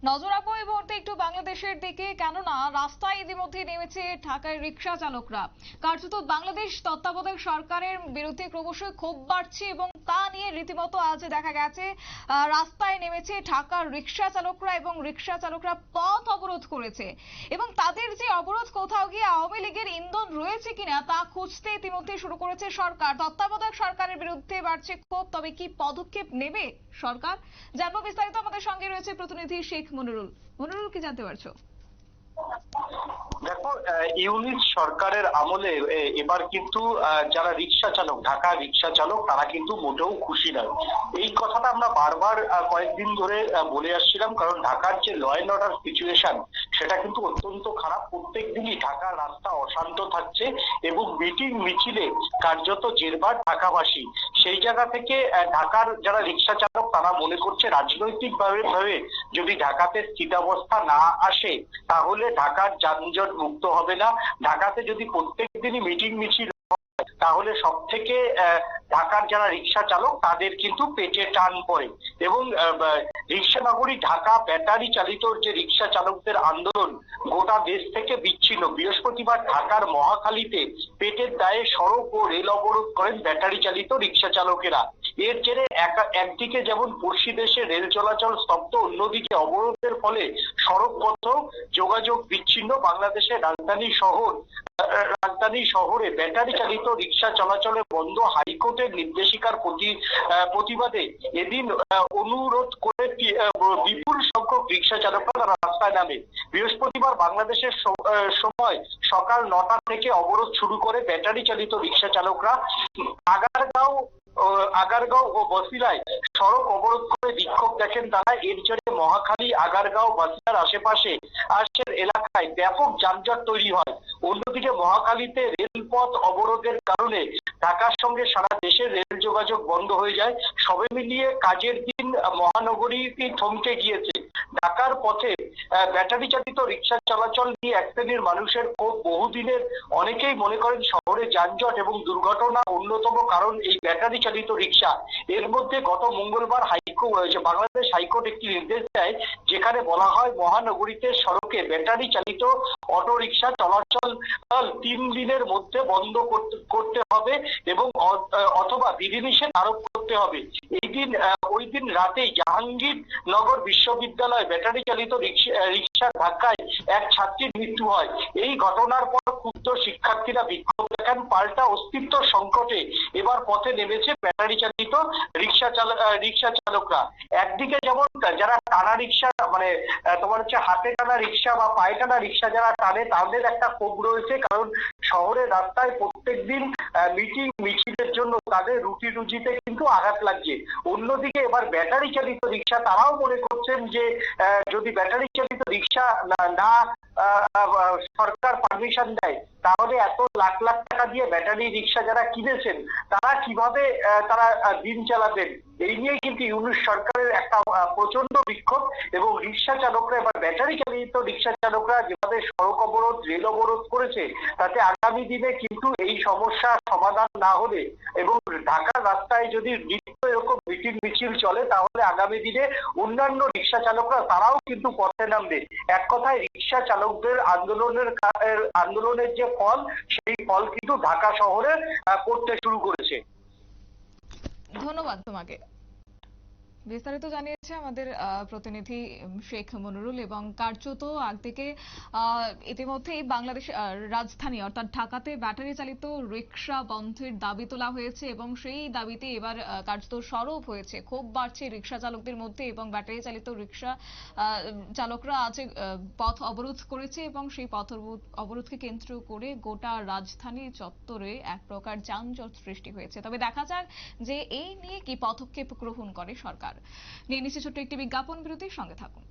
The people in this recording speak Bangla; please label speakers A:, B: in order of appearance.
A: নজর রাখবো এই মুহূর্তে একটু বাংলাদেশের দিকে, কেননা রাস্তায় ইতিমধ্যে নেমেছে ঢাকায় রিকশা চালকরা। কার্যত বাংলাদেশ তত্ত্বাবধায়ক সরকারের বিরুদ্ধে ক্রমশই ক্ষোভ বাড়ছে এবং তা নিয়ে রীতিমতো আজ দেখা গেছে রাস্তায় নেমেছে ঢাকার রিকশা চালকরা এবং রিকশা চালকরা পথ অবরোধ করেছে। এবং তাদের যে অবরোধ কোথাও গিয়ে আওয়ামী লীগের ইন্ধন রয়েছে কিনা তা খুঁজতে ইতিমধ্যে শুরু করেছে সরকার। তত্ত্বাবধায়ক সরকারের বিরুদ্ধে বাড়ছে ক্ষোভ, তবে কি পদক্ষেপ নেবে সরকার জানবো বিস্তারিত। আমাদের সঙ্গে রয়েছে প্রতিনিধি শেখ মনিরুল। মনিরুল, কি জানতে পারছো?
B: দেখো, ইউনিট সরকারের আমলে এবার কিন্তু যারা রিকশা চালক, ঢাকা রিকশা চালক, তারা কিন্তু মোটেও খুশি নয়। এই কথাটা আমরা বারবার কয়েকদিন ধরে বলে আসছিলাম, কারণ ঢাকার যে ল অ্যান্ড অর্ডার সিচুয়েশন সেটা কিন্তু অত্যন্ত খারাপ। প্রত্যেক দিনই ঢাকার রাস্তা অশান্ত থাকছে এবং মিটিং মিছিলে কার্যত জেরবার ঢাকাবাসী। সেই জায়গা থেকে ঢাকার যারা রিকশা চালক তারা মনে করছে রাজনৈতিক ভাবে যদি ঢাকাতে স্থিতাবস্থা না আসে তাহলে ঢাকার যানজট মুক্ত হবে না। ঢাকাতে যদি প্রত্যেক দিনই মিটিং মিছিল তাহলে সব থেকে ঢাকার যারা রিকশা চালক তাদের কিন্তু পেটে টান পড়ে। এবং রিকশা নগরী ঢাকা ব্যাটারি চালিত যে রিকশা চালকদের আন্দোলন গোটা দেশ থেকে বিচ্ছিন্ন। বৃহস্পতিবার ঢাকার মহাখালীতে পেটের দায়ে সড়ক ও রেল অবরোধ করেন ব্যাটারি চালিত রিকশা চালকেরা। এর জেরে একদিকে যেমন পড়শি দেশে রেল চলাচল স্তব্ধ, অন্যদিকে অবরোধের ফলে সড়কপথ যোগাযোগ বিচ্ছিন্ন। বাংলাদেশের রাজধানী শহরে ব্যাটারি চালিত রিকশা চলাচলে বন্ধ। হাইকোর্টের নির্দেশিকার প্রতিবাদে এদিন অনুরোধ করে বিপুল সংখ্যক রিকশা চালকরা রাস্তায় নামে। বৃহস্পতিবার বাংলাদেশের সময় সকাল 9টা থেকে অবরোধ শুরু করে ব্যাটারি চালিত রিকশা চালকরা। আগারগাঁও ও বসিলায় সড়ক অবরোধ করে বিক্ষোভ দেখেন তারা। এর জন্য মহাখালী, আগারগাঁও, বসিলার আশেপাশে এলাকায় ব্যাপক যানজট তৈরি হয়। অন্যদিকে মহাখালীতে রেলপথ অবরোধের কারণে ঢাকার সঙ্গে সারা দেশের রেল যোগাযোগ বন্ধ হয়ে যায়। সবে মিলিয়ে কাজের দিন মহানগরীতে থমকে গিয়েছে। ঢাকার পথে ব্যাটারি চালিত রিকশা চলাচল নিয়ে এক শ্রেণীর মানুষের ক্ষোভ বহুদিনের। অনেকেই মনে করেন শহরে যানজট এবং দুর্ঘটনা অন্যতম কারণ এই ব্যাটারি চালিত রিকশা। এর মধ্যে গত মঙ্গলবার বাংলাদেশ হাইকোর্ট একটি নির্দেশ দেয়, যেখানে বলা হয় মহানগরীতে সড়কে ব্যাটারি চালিত অটো রিকশা চলাচল 3 দিনের মধ্যে বন্ধ করতে হবে এবং অথবা বিধিনিষেধ আরোপ করতে হবে। ওই দিন রাতেই জাহাঙ্গীরনগর বিশ্ববিদ্যালয় ব্যাটারি চালিত রিকশার ধাক্কায় এক ছাত্রীর মৃত্যু হয়। এই ঘটনার পর ক্ষুব্ধ শিক্ষার্থীরা বিক্ষোভ দেখান। পাল্টা অস্তিত্ব সংকটে এবার পথে নেমেছে ব্যাটারি চালিত রিকশা চালকরা। একদিকে যেমন যারা টানা রিকশা, মানে তোমার হচ্ছে হাতে টানা রিকশা বা পায়ে টানা রিকশা যারা টানে, তাদের একটা ক্ষোভ রয়েছে, কারণ শহরের রাস্তায় প্রত্যেকদিন মিটিং মিছিলের জন্য তাদের রুজিতে কিন্তু আঘাত লাগছে। অন্যদিকে এবার ব্যাটারি চালিত রিকশা, তারাও মনে করছেন যে যদি ব্যাটারি চালিত রিকশা না সরকার পারমিশন দেয় তাহলে এত লাখ লাখ টাকা দিয়ে ব্যাটারি রিকশা যারা কিনেছেন তারা কিভাবে তারা দিন চালাবেন। এই নিয়ে কিন্তু ইউনিট সরকারের একটা প্রচন্ড বিক্ষোভ। এবং রিকশা চালকরা এবার ব্যাটারি চালিত রিকশা চালকরা যেভাবে সড়ক অবরোধ, রেল অবরোধ করেছে, তাতে আগামী দিনে কিন্তু এই সমস্যার সমাধান না হলে এবং ঢাকার রাস্তায় যদি নিত্য এরকম মিটিং মিছিল চলে তাহলে আগামী দিনে অন্যান্য রিকশা চালকরা তারাও কিন্তু পথে নামবে। এক কথায় রিকশা চালকদের আন্দোলনের যে ফল, সেই ফল কিন্তু ঢাকা শহরে পড়তে শুরু করেছে।
A: ধন্যবাদ তোমাকে। বিস্তারিত জানিয়েছে আমাদের প্রতিনিধি শেখ মনিরুল। এবং কার্যত একদিকে ইতিমধ্যেই বাংলাদেশ রাজধানী অর্থাৎ ঢাকাতে ব্যাটারি চালিত রিকশা বন্ধের দাবি তোলা হয়েছে এবং সেই দাবিতে এবার কার্যত সরব হয়েছে। ক্ষোভ বাড়ছে রিকশা চালকদের মধ্যে এবং ব্যাটারি চালিত রিকশা চালকরা আজ পথ অবরোধ করেছে এবং সেই পথ অবরোধকে কেন্দ্র করে গোটা রাজধানী চত্বরে এক প্রকার যানজট সৃষ্টি হয়েছে। তবে দেখা যাক যে এই নিয়ে কি পদক্ষেপ গ্রহণ করে সরকার। নিয়ে নিচ্ছে ছোট্ট একটি বিজ্ঞাপন বিরতির সঙ্গে থাকুন।